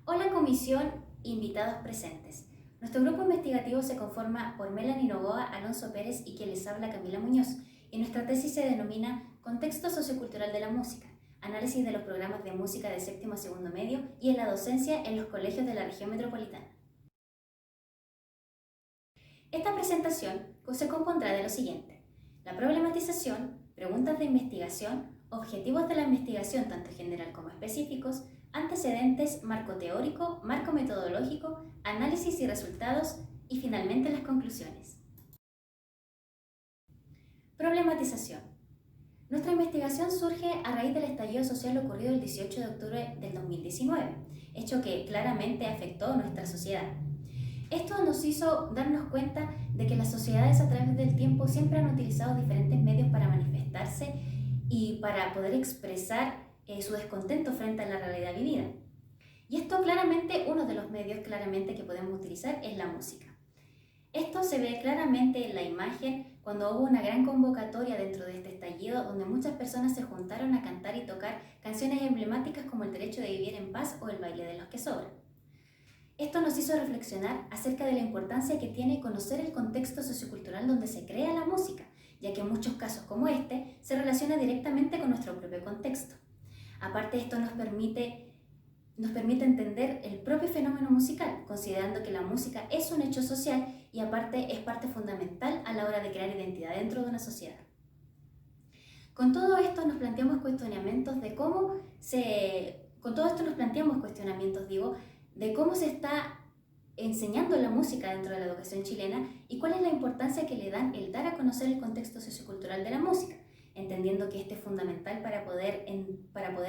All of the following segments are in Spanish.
Hola comisión, invitados presentes. Nuestro grupo investigativo se conforma por Melanie Novoa, Alonso Pérez y quien les habla Camila Muñoz, y nuestra tesis se denomina Contexto sociocultural de la música, análisis de los programas de música de séptimo a segundo medio y en la docencia en los colegios de la región metropolitana. Esta presentación se compondrá de lo siguiente: la problematización, preguntas de investigación, objetivos de la investigación tanto general como específicos, antecedentes, marco teórico, marco metodológico, análisis y resultados y finalmente las conclusiones. Problematización. Nuestra investigación surge a raíz del estallido social ocurrido el 18 de octubre del 2019, hecho que claramente afectó a nuestra sociedad. Esto nos hizo darnos cuenta de que las sociedades a través del tiempo siempre han utilizado diferentes medios para manifestarse y para poder expresar su descontento frente a la realidad vivida. Y esto claramente, uno de los medios claramente que podemos utilizar es la música. Esto se ve claramente en la imagen cuando hubo una gran convocatoria dentro de este estallido donde muchas personas se juntaron a cantar y tocar canciones emblemáticas como El derecho de vivir en paz o El baile de los que sobran. Esto nos hizo reflexionar acerca de la importancia que tiene conocer el contexto sociocultural donde se crea la música, ya que en muchos casos como este se relaciona directamente con nuestro propio contexto. Aparte, esto nos permite entender el propio fenómeno musical, considerando que la música es un hecho social y aparte es parte fundamental a la hora de crear identidad dentro de una sociedad. Con todo esto nos planteamos cuestionamientos de cómo se está enseñando la música dentro de la educación chilena y cuál es la importancia que le dan el dar a conocer el contexto sociocultural de la música, entendiendo que este es fundamental para poder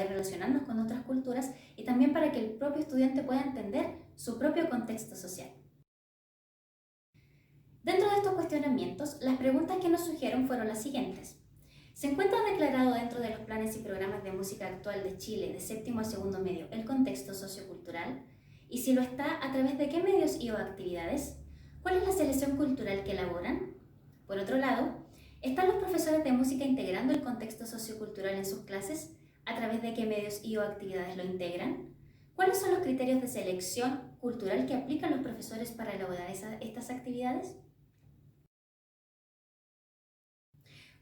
relacionarnos con otras culturas y también para que el propio estudiante pueda entender su propio contexto social. Dentro de estos cuestionamientos, las preguntas que nos surgieron fueron las siguientes. ¿Se encuentra declarado dentro de los planes y programas de música actual de Chile de séptimo a segundo medio el contexto sociocultural? Y si lo está, ¿a través de qué medios y o actividades? ¿Cuál es la selección cultural que elaboran? Por otro lado, ¿están los profesores de música integrando el contexto sociocultural en sus clases? ¿A través de qué medios y o actividades lo integran? ¿Cuáles son los criterios de selección cultural que aplican los profesores para elaborar estas actividades?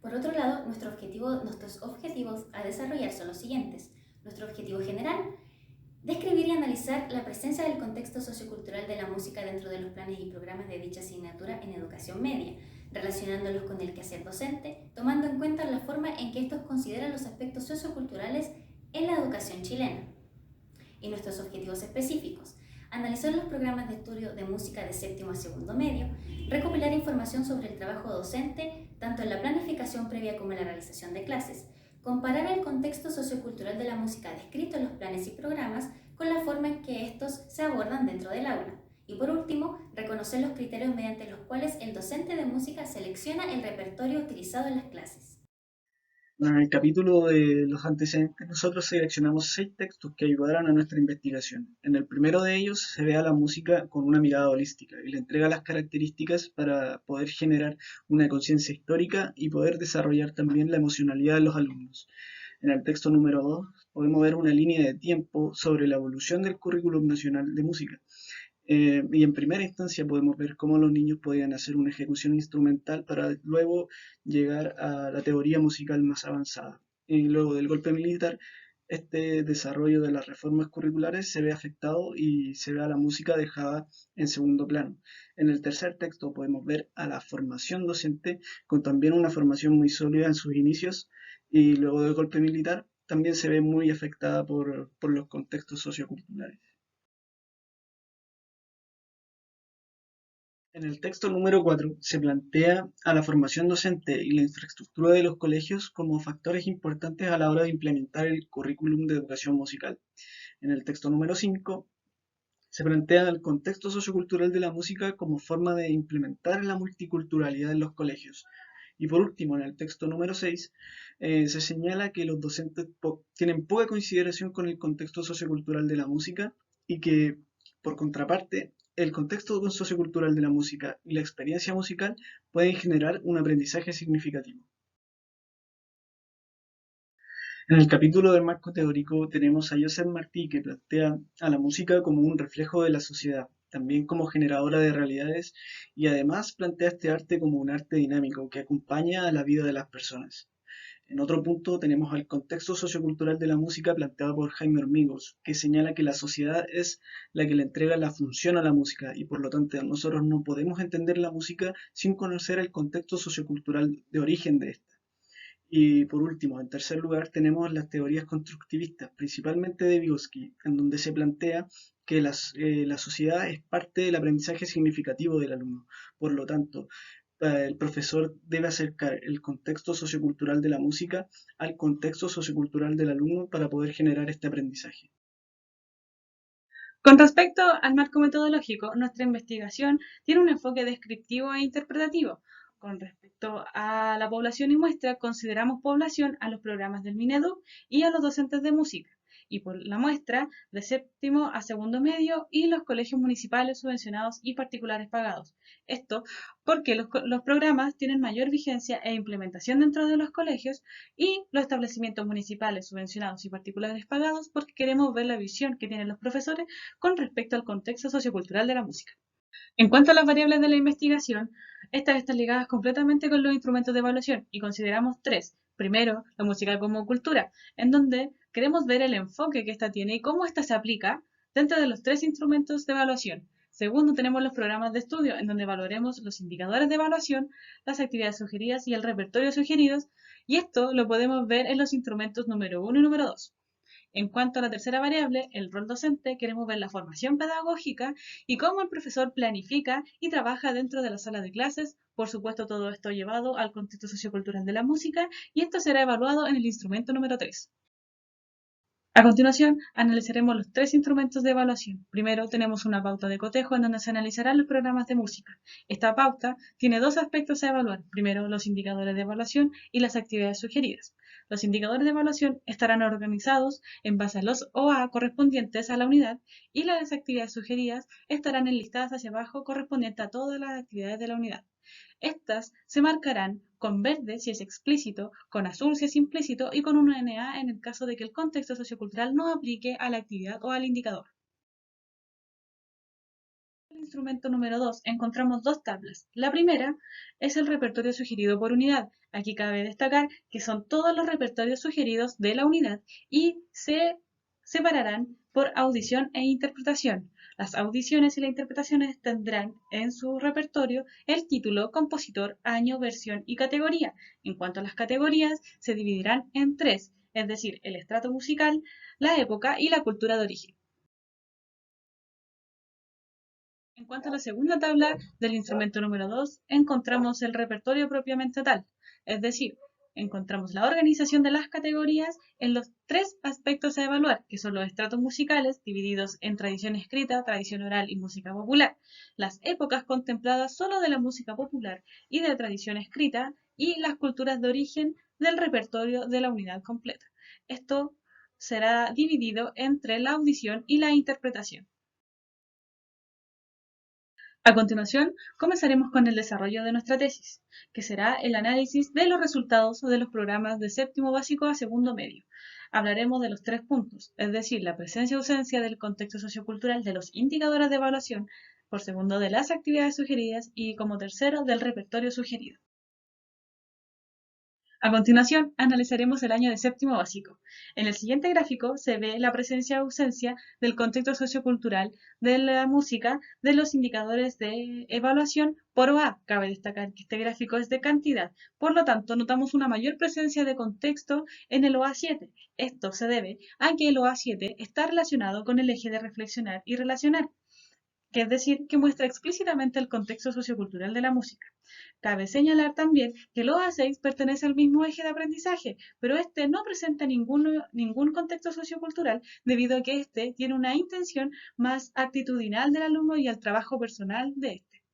Por otro lado, nuestros objetivos a desarrollar son los siguientes. Nuestro objetivo general: describir y analizar la presencia del contexto sociocultural de la música dentro de los planes y programas de dicha asignatura en educación media, relacionándolos con el quehacer docente, tomando en cuenta la forma en que estos consideran los aspectos socioculturales en la educación chilena. Y nuestros objetivos específicos: analizar los programas de estudio de música de séptimo a segundo medio, recopilar información sobre el trabajo docente, tanto en la planificación previa como en la realización de clases, comparar el contexto sociocultural de la música descrito en los planes y programas con la forma en que estos se abordan dentro del aula. Y por último, reconocer los criterios mediante los cuales el docente de música selecciona el repertorio utilizado en las clases. En el capítulo de los antecedentes, nosotros seleccionamos 6 textos que ayudaron a nuestra investigación. En el primero de ellos se ve a la música con una mirada holística y le entrega las características para poder generar una conciencia histórica y poder desarrollar también la emocionalidad de los alumnos. En el texto número 2 podemos ver una línea de tiempo sobre la evolución del currículum nacional de música. Y en primera instancia podemos ver cómo los niños podían hacer una ejecución instrumental para luego llegar a la teoría musical más avanzada. Y luego del golpe militar, este desarrollo de las reformas curriculares se ve afectado y se ve a la música dejada en segundo plano. En el tercer texto podemos ver a la formación docente con también una formación muy sólida en sus inicios y luego del golpe militar también se ve muy afectada por los contextos socioculturales. En el texto número 4 se plantea a la formación docente y la infraestructura de los colegios como factores importantes a la hora de implementar el currículum de educación musical. En el texto número 5 se plantea el contexto sociocultural de la música como forma de implementar la multiculturalidad en los colegios. Y por último, en el texto número 6 se señala que los docentes tienen poca consideración con el contexto sociocultural de la música y que, por contraparte, el contexto sociocultural de la música y la experiencia musical pueden generar un aprendizaje significativo. En el capítulo del marco teórico tenemos a Joseph Martí que plantea a la música como un reflejo de la sociedad, también como generadora de realidades y además plantea este arte como un arte dinámico que acompaña a la vida de las personas. En otro punto tenemos al contexto sociocultural de la música planteado por Jaime Hormigos, que señala que la sociedad es la que le entrega la función a la música y por lo tanto nosotros no podemos entender la música sin conocer el contexto sociocultural de origen de esta. Y por último, en tercer lugar, tenemos las teorías constructivistas, principalmente de Vygotsky, en donde se plantea que la sociedad es parte del aprendizaje significativo del alumno. Por lo tanto, el profesor debe acercar el contexto sociocultural de la música al contexto sociocultural del alumno para poder generar este aprendizaje. Con respecto al marco metodológico, nuestra investigación tiene un enfoque descriptivo e interpretativo. Con respecto a la población y muestra, consideramos población a los programas del Mineduc y a los docentes de música, y por la muestra de séptimo a segundo medio y los colegios municipales subvencionados y particulares pagados. Esto porque los programas tienen mayor vigencia e implementación dentro de los colegios y los establecimientos municipales subvencionados y particulares pagados porque queremos ver la visión que tienen los profesores con respecto al contexto sociocultural de la música. En cuanto a las variables de la investigación, estas están ligadas completamente con los instrumentos de evaluación y consideramos tres. Primero, la música como cultura, en donde queremos ver el enfoque que ésta tiene y cómo ésta se aplica dentro de los tres instrumentos de evaluación. Segundo, tenemos los programas de estudio, en donde evaluaremos los indicadores de evaluación, las actividades sugeridas y el repertorio sugeridos, y esto lo podemos ver en los instrumentos número 1 y número 2. En cuanto a la tercera variable, el rol docente, queremos ver la formación pedagógica y cómo el profesor planifica y trabaja dentro de la sala de clases. Por supuesto, todo esto llevado al contexto sociocultural de la música y esto será evaluado en el instrumento número 3. A continuación, analizaremos los tres instrumentos de evaluación. Primero, tenemos una pauta de cotejo en donde se analizarán los programas de música. Esta pauta tiene dos aspectos a evaluar. Primero, los indicadores de evaluación y las actividades sugeridas. Los indicadores de evaluación estarán organizados en base a los OA correspondientes a la unidad y las actividades sugeridas estarán enlistadas hacia abajo correspondientes a todas las actividades de la unidad. Estas se marcarán con verde si es explícito, con azul si es implícito y con una NA en el caso de que el contexto sociocultural no aplique a la actividad o al indicador. En el instrumento número 2 encontramos dos tablas. La primera es el repertorio sugerido por unidad. Aquí cabe destacar que son todos los repertorios sugeridos de la unidad y se separarán por audición e interpretación. Las audiciones y las interpretaciones tendrán en su repertorio el título, compositor, año, versión y categoría. En cuanto a las categorías, se dividirán en tres, es decir, el estrato musical, la época y la cultura de origen. En cuanto a la segunda tabla del instrumento número 2, encontramos el repertorio propiamente tal, es decir, encontramos la organización de las categorías en los tres aspectos a evaluar, que son los estratos musicales, divididos en tradición escrita, tradición oral y música popular, las épocas contempladas solo de la música popular y de la tradición escrita, y las culturas de origen del repertorio de la unidad completa. Esto será dividido entre la audición y la interpretación. A continuación, comenzaremos con el desarrollo de nuestra tesis, que será el análisis de los resultados de los programas de séptimo básico a segundo medio. Hablaremos de los tres puntos, es decir, la presencia y ausencia del contexto sociocultural de los indicadores de evaluación, por segundo de las actividades sugeridas y como tercero del repertorio sugerido. A continuación, analizaremos el año de séptimo básico. En el siguiente gráfico se ve la presencia o ausencia del contexto sociocultural de la música de los indicadores de evaluación por OA. Cabe destacar que este gráfico es de cantidad, por lo tanto, notamos una mayor presencia de contexto en el OA7. Esto se debe a que el OA7 está relacionado con el eje de reflexionar y relacionar, que es decir, que muestra explícitamente el contexto sociocultural de la música. Cabe señalar también que el OA6 pertenece al mismo eje de aprendizaje, pero este no presenta ningún contexto sociocultural debido a que este tiene una intención más actitudinal del alumno y al trabajo personal de este.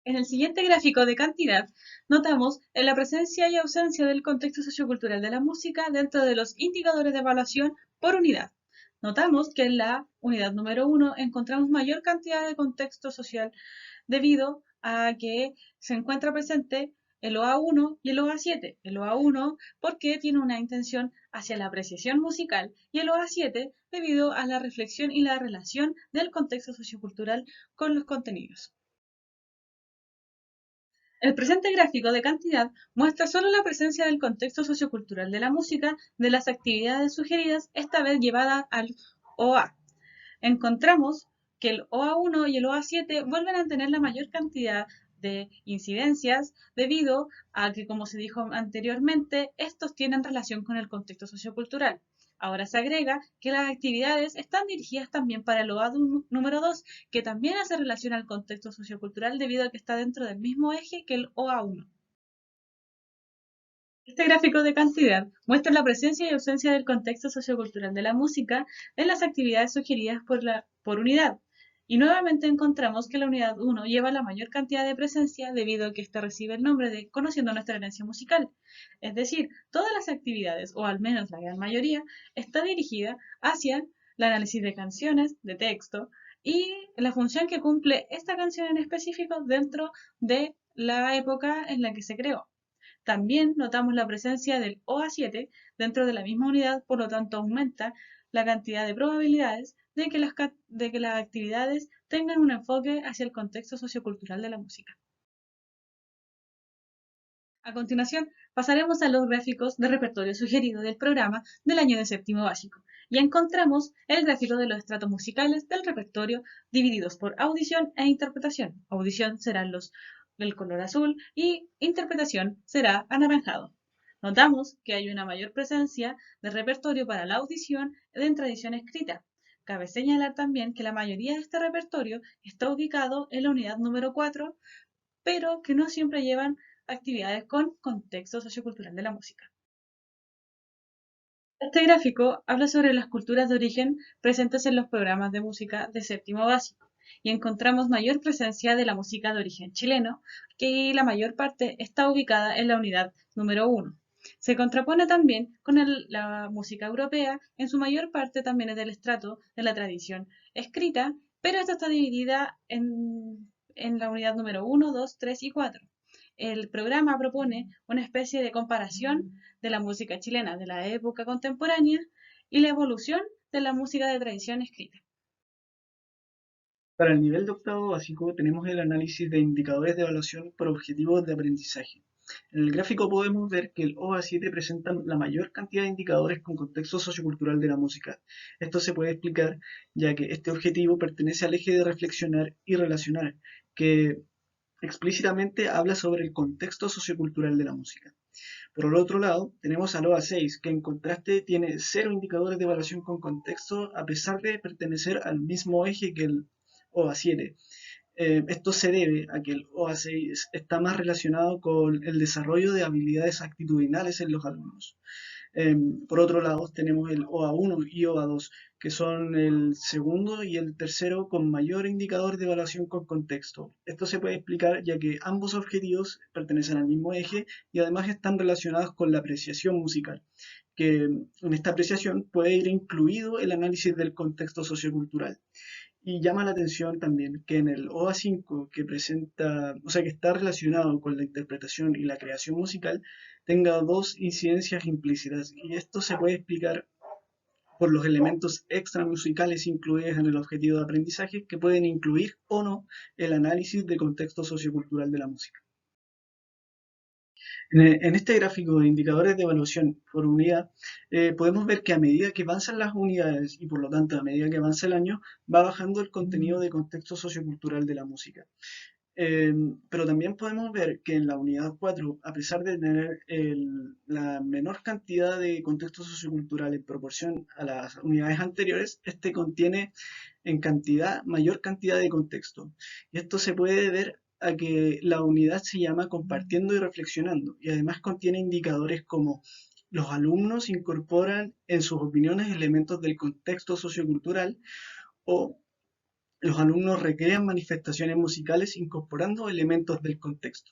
En el siguiente gráfico de cantidad, notamos la presencia y ausencia del contexto sociocultural de la música dentro de los indicadores de evaluación por unidad. Notamos que en la unidad número 1 encontramos mayor cantidad de contexto social debido a que se encuentra presente el OA1 y el OA7. El OA1 porque tiene una intención hacia la apreciación musical y el OA7 debido a la reflexión y la relación del contexto sociocultural con los contenidos. El presente gráfico de cantidad muestra solo la presencia del contexto sociocultural de la música de las actividades sugeridas, esta vez llevadas al OA. Encontramos que el OA1 y el OA7 vuelven a tener la mayor cantidad de incidencias debido a que, como se dijo anteriormente, estos tienen relación con el contexto sociocultural. Ahora se agrega que las actividades están dirigidas también para el OA número 2, que también hace relación al contexto sociocultural debido a que está dentro del mismo eje que el OA1. Este gráfico de cantidad muestra la presencia y ausencia del contexto sociocultural de la música en las actividades sugeridas por unidad. Y nuevamente encontramos que la unidad 1 lleva la mayor cantidad de presencia debido a que ésta recibe el nombre de Conociendo nuestra herencia musical. Es decir, todas las actividades, o al menos la gran mayoría, está dirigida hacia el análisis de canciones, de texto, y la función que cumple esta canción en específico dentro de la época en la que se creó. También notamos la presencia del OA7 dentro de la misma unidad, por lo tanto aumenta la cantidad de probabilidades de que las actividades tengan un enfoque hacia el contexto sociocultural de la música. A continuación, pasaremos a los gráficos de repertorio sugerido del programa del año de séptimo básico y encontramos el gráfico de los estratos musicales del repertorio divididos por audición e interpretación. Audición serán el color azul y interpretación será anaranjado. Notamos que hay una mayor presencia de repertorio para la audición en tradición escrita. Cabe señalar también que la mayoría de este repertorio está ubicado en la unidad número 4, pero que no siempre llevan actividades con contexto sociocultural de la música. Este gráfico habla sobre las culturas de origen presentes en los programas de música de séptimo básico y encontramos mayor presencia de la música de origen chileno, que la mayor parte está ubicada en la unidad número 1. Se contrapone también con la música europea, en su mayor parte también es del estrato de la tradición escrita, pero esta está dividida en la unidad número 1, 2, 3 y 4. El programa propone una especie de comparación de la música chilena de la época contemporánea y la evolución de la música de tradición escrita. Para el nivel de octavo básico tenemos el análisis de indicadores de evaluación por objetivos de aprendizaje. En el gráfico podemos ver que el OA7 presenta la mayor cantidad de indicadores con contexto sociocultural de la música. Esto se puede explicar ya que este objetivo pertenece al eje de reflexionar y relacionar, que explícitamente habla sobre el contexto sociocultural de la música. Por el otro lado, tenemos al OA6, que en contraste tiene 0 indicadores de evaluación con contexto a pesar de pertenecer al mismo eje que el OA7. Esto se debe a que el OA6 está más relacionado con el desarrollo de habilidades actitudinales en los alumnos. Por otro lado, tenemos el OA1 y OA2, que son el segundo y el tercero con mayor indicador de evaluación con contexto. Esto se puede explicar ya que ambos objetivos pertenecen al mismo eje y además están relacionados con la apreciación musical, que en esta apreciación puede ir incluido el análisis del contexto sociocultural. Y llama la atención también que en el OA5, que que está relacionado con la interpretación y la creación musical, tenga dos incidencias implícitas. Y esto se puede explicar por los elementos extramusicales incluidos en el objetivo de aprendizaje que pueden incluir o no el análisis del contexto sociocultural de la música. En este gráfico de indicadores de evaluación por unidad, podemos ver que a medida que avanzan las unidades y por lo tanto a medida que avanza el año, va bajando el contenido de contexto sociocultural de la música. Pero también podemos ver que en la unidad 4, a pesar de tener la menor cantidad de contexto sociocultural en proporción a las unidades anteriores, este contiene en mayor cantidad de contexto. Y esto se puede ver a que la unidad se llama Compartiendo y Reflexionando, y además contiene indicadores como los alumnos incorporan en sus opiniones elementos del contexto sociocultural o los alumnos recrean manifestaciones musicales incorporando elementos del contexto.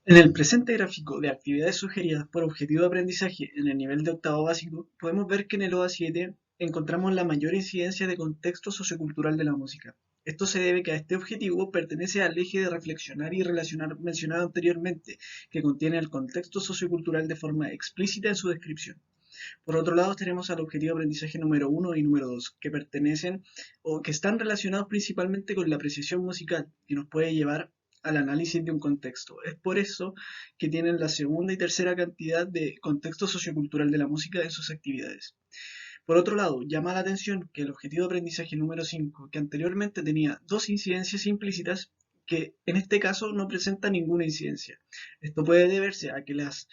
En el presente gráfico de actividades sugeridas por objetivo de aprendizaje en el nivel de octavo básico, podemos ver que en el OA7 encontramos la mayor incidencia de contexto sociocultural de la música. Esto se debe que a este objetivo pertenece al eje de reflexionar y relacionar mencionado anteriormente, que contiene el contexto sociocultural de forma explícita en su descripción. Por otro lado, tenemos al objetivo de aprendizaje número 1 y número 2, que pertenecen o que están relacionados principalmente con la apreciación musical, que nos puede llevar al análisis de un contexto. Es por eso que tienen la segunda y tercera cantidad de contexto sociocultural de la música en sus actividades. Por otro lado, llama la atención que el objetivo de aprendizaje número 5, que anteriormente tenía dos incidencias implícitas, que en este caso no presenta ninguna incidencia. Esto puede deberse a que las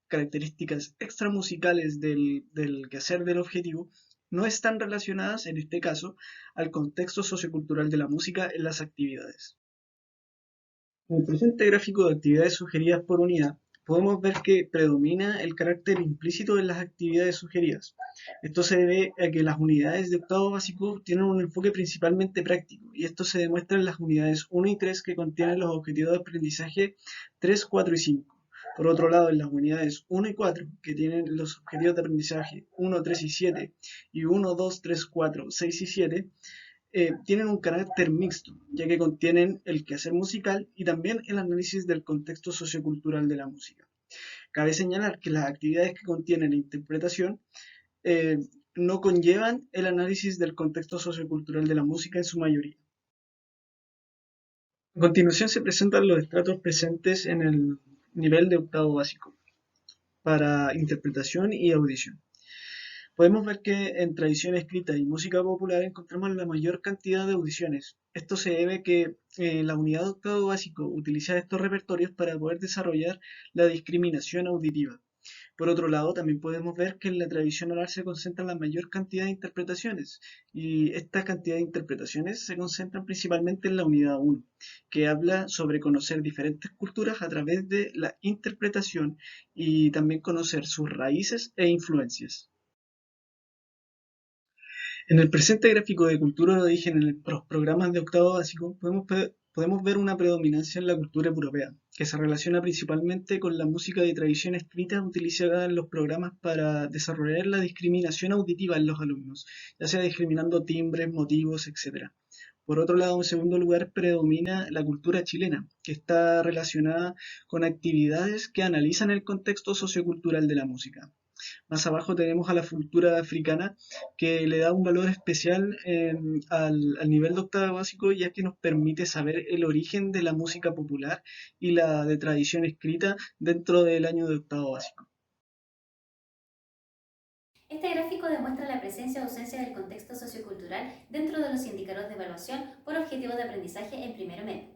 características extramusicales del quehacer del objetivo no están relacionadas, en este caso, al contexto sociocultural de la música en las actividades. En el presente gráfico de actividades sugeridas por unidad, podemos ver que predomina el carácter implícito de las actividades sugeridas. Esto se debe a que las unidades de octavo básico tienen un enfoque principalmente práctico, y esto se demuestra en las unidades 1 y 3 que contienen los objetivos de aprendizaje 3, 4 y 5. Por otro lado, en las unidades 1 y 4, que tienen los objetivos de aprendizaje 1, 3 y 7, y 1, 2, 3, 4, 6 y 7, tienen un carácter mixto, ya que contienen el quehacer musical y también el análisis del contexto sociocultural de la música. Cabe señalar que las actividades que contienen la interpretación no conllevan el análisis del contexto sociocultural de la música en su mayoría. A continuación se presentan los estratos presentes en el nivel de octavo básico para interpretación y audición. Podemos ver que en tradición escrita y música popular encontramos la mayor cantidad de audiciones. Esto se debe a que la unidad de octavo básico utiliza estos repertorios para poder desarrollar la discriminación auditiva. Por otro lado, también podemos ver que en la tradición oral se concentra la mayor cantidad de interpretaciones, y esta cantidad de interpretaciones se concentran principalmente en la unidad 1, que habla sobre conocer diferentes culturas a través de la interpretación y también conocer sus raíces e influencias. En el presente gráfico de cultura de origen en los programas de octavo básico podemos ver una predominancia en la cultura europea, que se relaciona principalmente con la música de tradición escrita utilizada en los programas para desarrollar la discriminación auditiva en los alumnos, ya sea discriminando timbres, motivos, etc. Por otro lado, en segundo lugar, predomina la cultura chilena, que está relacionada con actividades que analizan el contexto sociocultural de la música. Más abajo tenemos a la cultura africana, que le da un valor especial al nivel de octavo básico, ya que nos permite saber el origen de la música popular y la de tradición escrita dentro del año de octavo básico. Este gráfico demuestra la presencia o ausencia del contexto sociocultural dentro de los indicadores de evaluación por objetivos de aprendizaje en primero medio.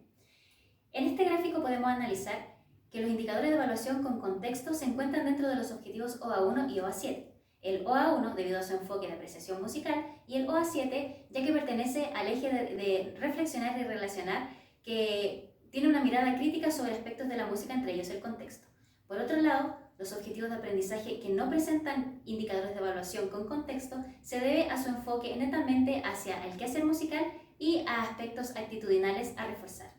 En este gráfico podemos analizar que los indicadores de evaluación con contexto se encuentran dentro de los objetivos OA1 y OA7. El OA1 debido a su enfoque de apreciación musical y el OA7 ya que pertenece al eje de reflexionar y relacionar, que tiene una mirada crítica sobre aspectos de la música, entre ellos el contexto. Por otro lado, los objetivos de aprendizaje que no presentan indicadores de evaluación con contexto se debe a su enfoque netamente hacia el quehacer musical y a aspectos actitudinales a reforzar.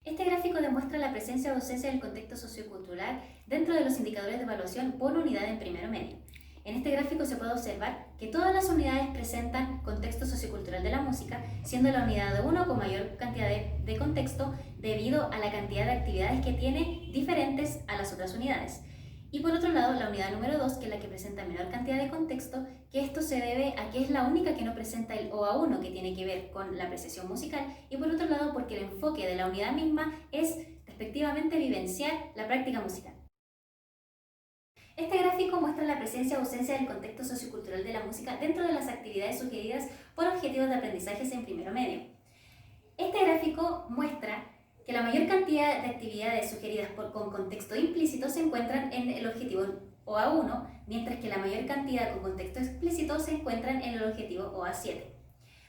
Este gráfico demuestra la presencia o ausencia del contexto sociocultural dentro de los indicadores de evaluación por unidad en primero medio. En este gráfico se puede observar que todas las unidades presentan contexto sociocultural de la música, siendo la unidad de 1 con mayor cantidad de contexto debido a la cantidad de actividades que tiene diferentes a las otras unidades. Y por otro lado, la unidad número 2, que es la que presenta menor cantidad de contexto, que esto se debe a que es la única que no presenta el OA1, que tiene que ver con la apreciación musical, y por otro lado, porque el enfoque de la unidad misma es, respectivamente, vivenciar la práctica musical. Este gráfico muestra la presencia o ausencia del contexto sociocultural de la música dentro de las actividades sugeridas por objetivos de aprendizaje en primero medio. Este gráfico muestra que la mayor cantidad de actividades sugeridas con contexto implícito se encuentran en el objetivo OA1, mientras que la mayor cantidad con contexto explícito se encuentran en el objetivo OA7.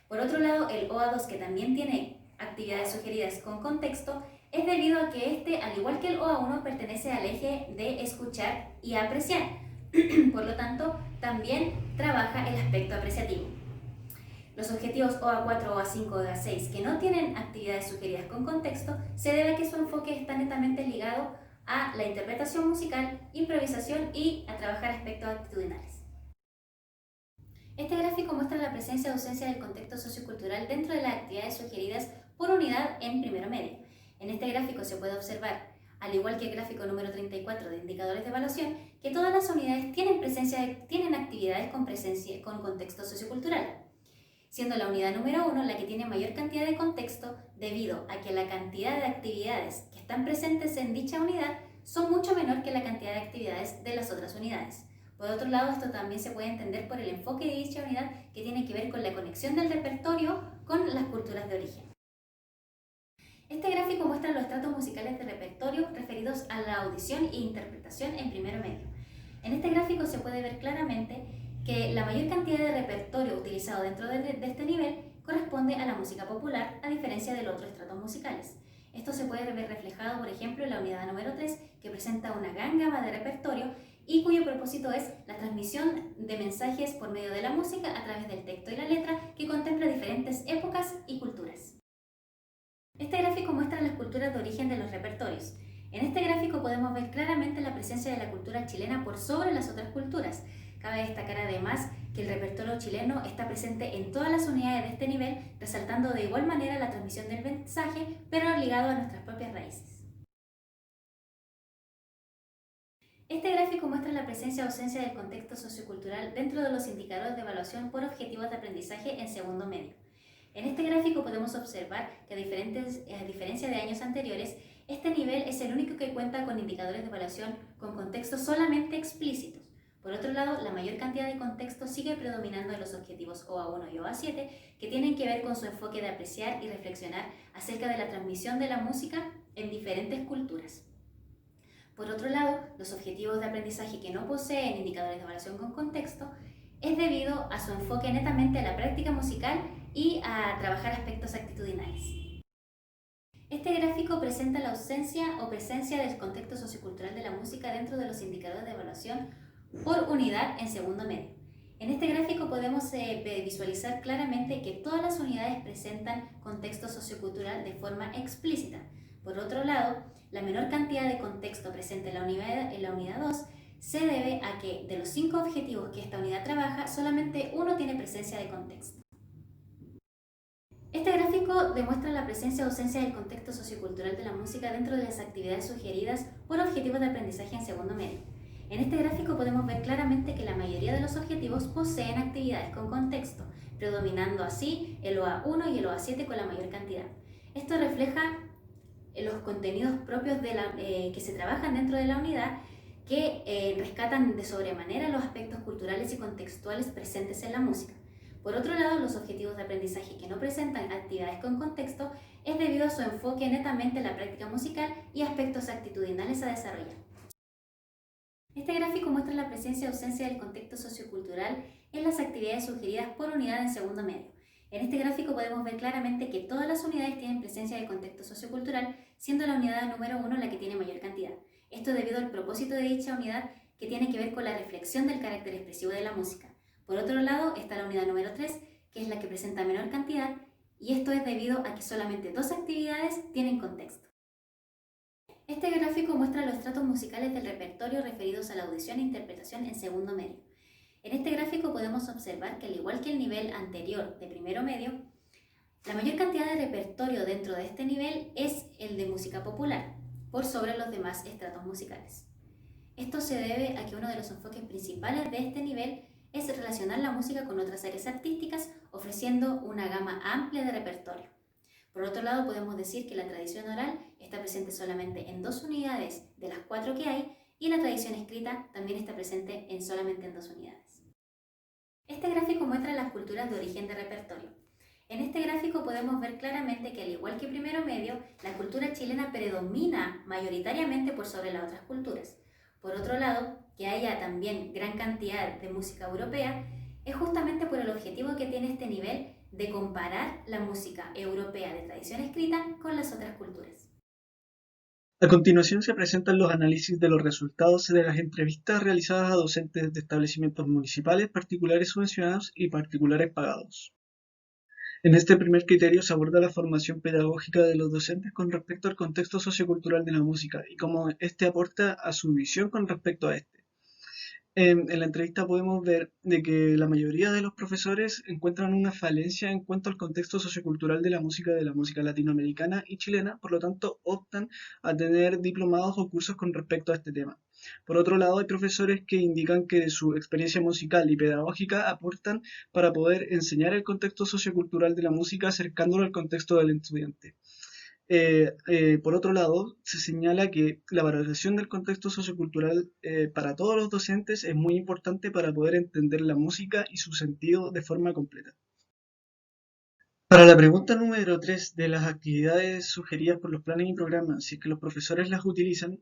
Por otro lado, el OA2, que también tiene actividades sugeridas con contexto, es debido a que este, al igual que el OA1, pertenece al eje de escuchar y apreciar. Por lo tanto, también trabaja el aspecto apreciativo. Los objetivos OA4, OA5, OA6 que no tienen actividades sugeridas con contexto se debe a que su enfoque está netamente ligado a la interpretación musical, improvisación y a trabajar aspectos actitudinales. Este gráfico muestra la presencia presencia o ausencia del contexto sociocultural dentro de las actividades sugeridas por unidad en primero medio. En este gráfico se puede observar, al igual que el gráfico número 34 de indicadores de evaluación, que todas las unidades tienen actividades con contexto sociocultural, siendo la unidad número 1 la que tiene mayor cantidad de contexto debido a que la cantidad de actividades que están presentes en dicha unidad son mucho menor que la cantidad de actividades de las otras unidades. Por otro lado, esto también se puede entender por el enfoque de dicha unidad que tiene que ver con la conexión del repertorio con las culturas de origen. Este gráfico muestra los estratos musicales de repertorio referidos a la audición e interpretación en primero medio. En este gráfico se puede ver claramente que la mayor cantidad de repertorio utilizado dentro de este nivel corresponde a la música popular, a diferencia de los otros estratos musicales. Esto se puede ver reflejado, por ejemplo, en la unidad número 3, que presenta una gran gama de repertorio y cuyo propósito es la transmisión de mensajes por medio de la música a través del texto y la letra, que contempla diferentes épocas y culturas. Este gráfico muestra las culturas de origen de los repertorios. En este gráfico podemos ver claramente la presencia de la cultura chilena por sobre las otras culturas. Cabe destacar además que el repertorio chileno está presente en todas las unidades de este nivel, resaltando de igual manera la transmisión del mensaje, pero ligado a nuestras propias raíces. Este gráfico muestra la presencia o ausencia del contexto sociocultural dentro de los indicadores de evaluación por objetivos de aprendizaje en segundo medio. En este gráfico podemos observar que a diferencia de años anteriores, este nivel es el único que cuenta con indicadores de evaluación con contextos solamente explícitos. Por otro lado, la mayor cantidad de contexto sigue predominando en los objetivos OA1 y OA7, que tienen que ver con su enfoque de apreciar y reflexionar acerca de la transmisión de la música en diferentes culturas. Por otro lado, los objetivos de aprendizaje que no poseen indicadores de evaluación con contexto es debido a su enfoque netamente a la práctica musical y a trabajar aspectos actitudinales. Este gráfico presenta la ausencia o presencia del contexto sociocultural de la música dentro de los indicadores de evaluación por unidad en segundo medio. En este gráfico podemos visualizar claramente que todas las unidades presentan contexto sociocultural de forma explícita. Por otro lado, la menor cantidad de contexto presente en la unidad 2 se debe a que de los 5 objetivos que esta unidad trabaja, solamente uno tiene presencia de contexto. Este gráfico demuestra la presencia o ausencia del contexto sociocultural de la música dentro de las actividades sugeridas por objetivos de aprendizaje en segundo medio. En este gráfico podemos ver claramente que la mayoría de los objetivos poseen actividades con contexto, predominando así el OA1 y el OA7 con la mayor cantidad. Esto refleja los contenidos propios que se trabajan dentro de la unidad, que rescatan de sobremanera los aspectos culturales y contextuales presentes en la música. Por otro lado, los objetivos de aprendizaje que no presentan actividades con contexto es debido a su enfoque netamente en la práctica musical y aspectos actitudinales a desarrollar. Este gráfico muestra la presencia o ausencia del contexto sociocultural en las actividades sugeridas por unidad en segundo medio. En este gráfico podemos ver claramente que todas las unidades tienen presencia de contexto sociocultural, siendo la unidad número 1 la que tiene mayor cantidad. Esto debido al propósito de dicha unidad, que tiene que ver con la reflexión del carácter expresivo de la música. Por otro lado está la unidad número 3, que es la que presenta menor cantidad, y esto es debido a que solamente 2 actividades tienen contexto. Este gráfico muestra los estratos musicales del repertorio referidos a la audición e interpretación en segundo medio. En este gráfico podemos observar que, al igual que el nivel anterior de primero medio, la mayor cantidad de repertorio dentro de este nivel es el de música popular, por sobre los demás estratos musicales. Esto se debe a que uno de los enfoques principales de este nivel es relacionar la música con otras áreas artísticas, ofreciendo una gama amplia de repertorio. Por otro lado, podemos decir que la tradición oral está presente solamente en 2 unidades de las 4 que hay, y la tradición escrita también está presente solamente en 2 unidades. Este gráfico muestra las culturas de origen de repertorio. En este gráfico podemos ver claramente que, al igual que primero medio, la cultura chilena predomina mayoritariamente por sobre las otras culturas. Por otro lado, que haya también gran cantidad de música europea es justamente por el objetivo que tiene este nivel de comparar la música europea de tradición escrita con las otras culturas. A continuación se presentan los análisis de los resultados de las entrevistas realizadas a docentes de establecimientos municipales, particulares subvencionados y particulares pagados. En este primer criterio se aborda la formación pedagógica de los docentes con respecto al contexto sociocultural de la música y cómo éste aporta a su visión con respecto a este. En la entrevista podemos ver de que la mayoría de los profesores encuentran una falencia en cuanto al contexto sociocultural de la música latinoamericana y chilena, por lo tanto optan a tener diplomados o cursos con respecto a este tema. Por otro lado, hay profesores que indican que su experiencia musical y pedagógica aportan para poder enseñar el contexto sociocultural de la música acercándolo al contexto del estudiante. Por otro lado, se señala que la valoración del contexto sociocultural para todos los docentes es muy importante para poder entender la música y su sentido de forma completa. Para la pregunta número 3 de las actividades sugeridas por los planes y programas, si es que los profesores las utilizan,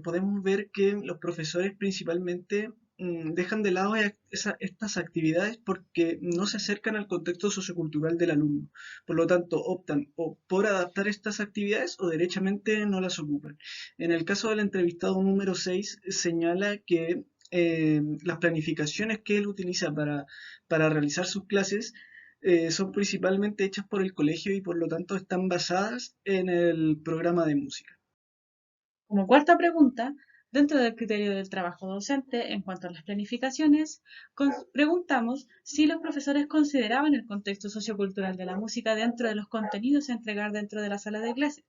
podemos ver que los profesores principalmente dejan de lado estas actividades porque no se acercan al contexto sociocultural del alumno. Por lo tanto, optan o por adaptar estas actividades o derechamente no las ocupan. En el caso del entrevistado número 6, señala que las planificaciones que él utiliza para realizar sus clases son principalmente hechas por el colegio y por lo tanto están basadas en el programa de música. Como cuarta pregunta, dentro del criterio del trabajo docente en cuanto a las planificaciones, preguntamos si los profesores consideraban el contexto sociocultural de la música dentro de los contenidos a entregar dentro de la sala de clase.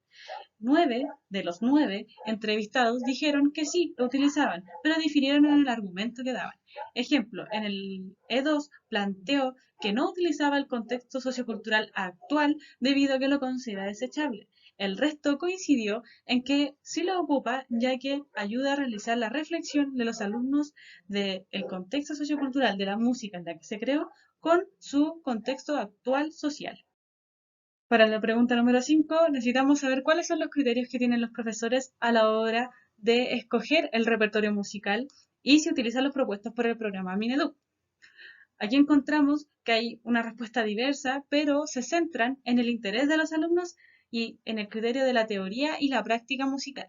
9 de los 9 entrevistados dijeron que sí, lo utilizaban, pero difirieron en el argumento que daban. Ejemplo, en el E2 planteó que no utilizaba el contexto sociocultural actual debido a que lo considera desechable. El resto coincidió en que sí lo ocupa, ya que ayuda a realizar la reflexión de los alumnos del contexto sociocultural de la música en la que se creó con su contexto actual social. Para la pregunta número 5, necesitamos saber cuáles son los criterios que tienen los profesores a la hora de escoger el repertorio musical y si utilizan los propuestos por el programa Mineduc. Aquí encontramos que hay una respuesta diversa, pero se centran en el interés de los alumnos y en el criterio de la teoría y la práctica musical.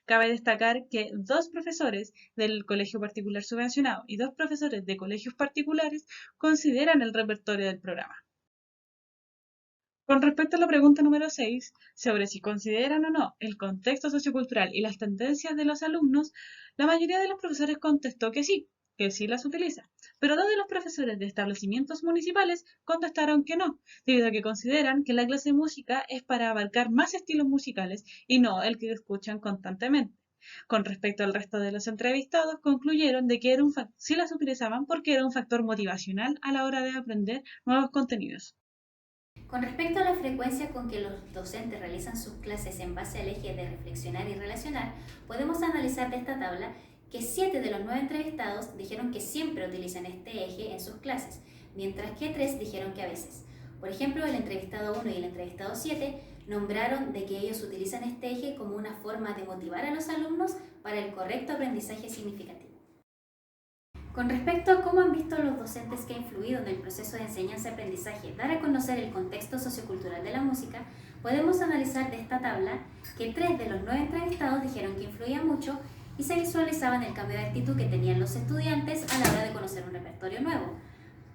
Cabe destacar que 2 profesores del colegio particular subvencionado y 2 profesores de colegios particulares consideran el repertorio del programa. Con respecto a la pregunta número 6, sobre si consideran o no el contexto sociocultural y las tendencias de los alumnos, la mayoría de los profesores contestó que sí las utiliza, pero 2 de los profesores de establecimientos municipales contestaron que no, debido a que consideran que la clase de música es para abarcar más estilos musicales y no el que escuchan constantemente. Con respecto al resto de los entrevistados, concluyeron de que sí las utilizaban porque era un factor motivacional a la hora de aprender nuevos contenidos. Con respecto a la frecuencia con que los docentes realizan sus clases en base al eje de reflexionar y relacionar, podemos analizar de esta tabla que 7 de los 9 entrevistados dijeron que siempre utilizan este eje en sus clases, mientras que 3 dijeron que a veces. Por ejemplo, el entrevistado 1 y el entrevistado 7 nombraron de que ellos utilizan este eje como una forma de motivar a los alumnos para el correcto aprendizaje significativo. Con respecto a cómo han visto los docentes que ha influido en el proceso de enseñanza-aprendizaje dar a conocer el contexto sociocultural de la música, podemos analizar de esta tabla que 3 de los 9 entrevistados dijeron que influía mucho y se visualizaban el cambio de actitud que tenían los estudiantes a la hora de conocer un repertorio nuevo,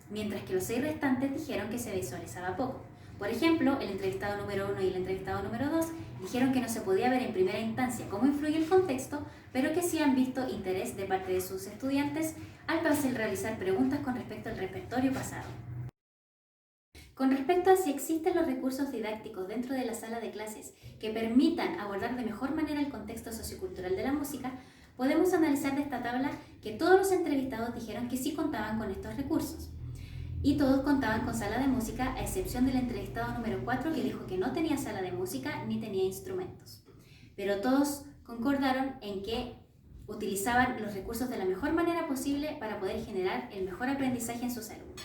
mientras que los 6 restantes dijeron que se visualizaba poco. Por ejemplo, el entrevistado número 1 y el entrevistado número 2 dijeron que no se podía ver en primera instancia cómo influye el contexto, pero que sí han visto interés de parte de sus estudiantes al realizar preguntas con respecto al repertorio pasado. Con respecto a si existen los recursos didácticos dentro de la sala de clases que permitan abordar de mejor manera el contexto sociocultural de la música, podemos analizar de esta tabla que todos los entrevistados dijeron que sí contaban con estos recursos. Y todos contaban con sala de música, a excepción del entrevistado número 4 que dijo que no tenía sala de música ni tenía instrumentos. Pero todos concordaron en que utilizaban los recursos de la mejor manera posible para poder generar el mejor aprendizaje en sus alumnos.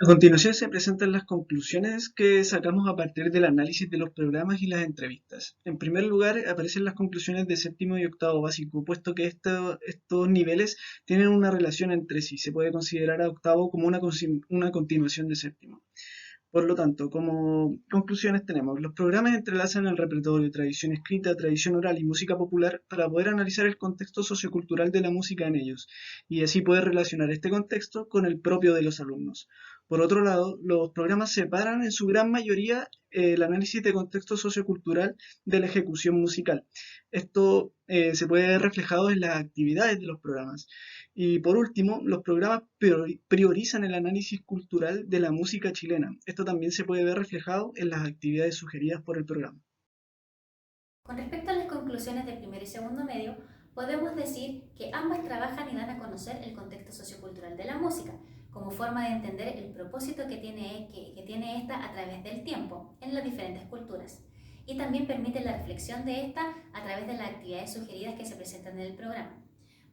A continuación se presentan las conclusiones que sacamos a partir del análisis de los programas y las entrevistas. En primer lugar, aparecen las conclusiones de séptimo y octavo básico, puesto que estos niveles tienen una relación entre sí. Se puede considerar a octavo como una continuación de séptimo. Por lo tanto, como conclusiones tenemos, los programas entrelazan el repertorio, tradición escrita, tradición oral y música popular para poder analizar el contexto sociocultural de la música en ellos, y así poder relacionar este contexto con el propio de los alumnos. Por otro lado, los programas separan en su gran mayoría el análisis de contexto sociocultural de la ejecución musical. Esto se puede ver reflejado en las actividades de los programas. Y por último, los programas priorizan el análisis cultural de la música chilena. Esto también se puede ver reflejado en las actividades sugeridas por el programa. Con respecto a las conclusiones de primero y segundo medio, podemos decir que ambas trabajan y dan a conocer el contexto sociocultural de la música, como forma de entender el propósito que tiene esta a través del tiempo en las diferentes culturas, y también permite la reflexión de esta a través de las actividades sugeridas que se presentan en el programa.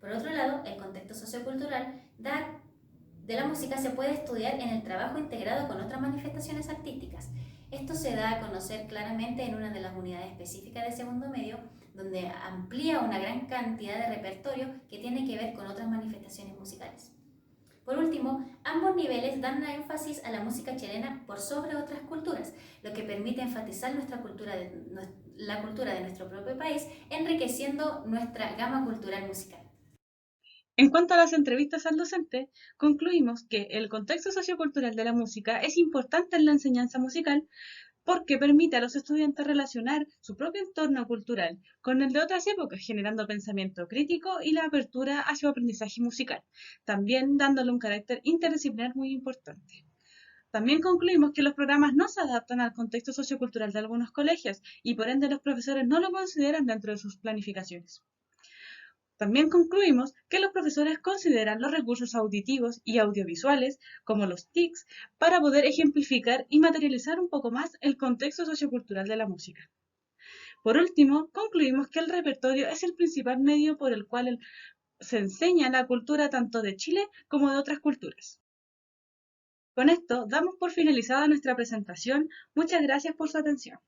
Por otro lado, el contexto sociocultural de la música se puede estudiar en el trabajo integrado con otras manifestaciones artísticas. Esto se da a conocer claramente en una de las unidades específicas de segundo medio, donde amplía una gran cantidad de repertorio que tiene que ver con otras manifestaciones musicales. Por último, ambos niveles dan énfasis a la música chilena por sobre otras culturas, lo que permite enfatizar la cultura de nuestro propio país, enriqueciendo nuestra gama cultural musical. En cuanto a las entrevistas al docente, concluimos que el contexto sociocultural de la música es importante en la enseñanza musical porque permite a los estudiantes relacionar su propio entorno cultural con el de otras épocas, generando pensamiento crítico y la apertura hacia el aprendizaje musical, también dándole un carácter interdisciplinar muy importante. También concluimos que los programas no se adaptan al contexto sociocultural de algunos colegios y por ende los profesores no lo consideran dentro de sus planificaciones. También concluimos que los profesores consideran los recursos auditivos y audiovisuales, como los TICs, para poder ejemplificar y materializar un poco más el contexto sociocultural de la música. Por último, concluimos que el repertorio es el principal medio por el cual se enseña la cultura tanto de Chile como de otras culturas. Con esto damos por finalizada nuestra presentación. Muchas gracias por su atención.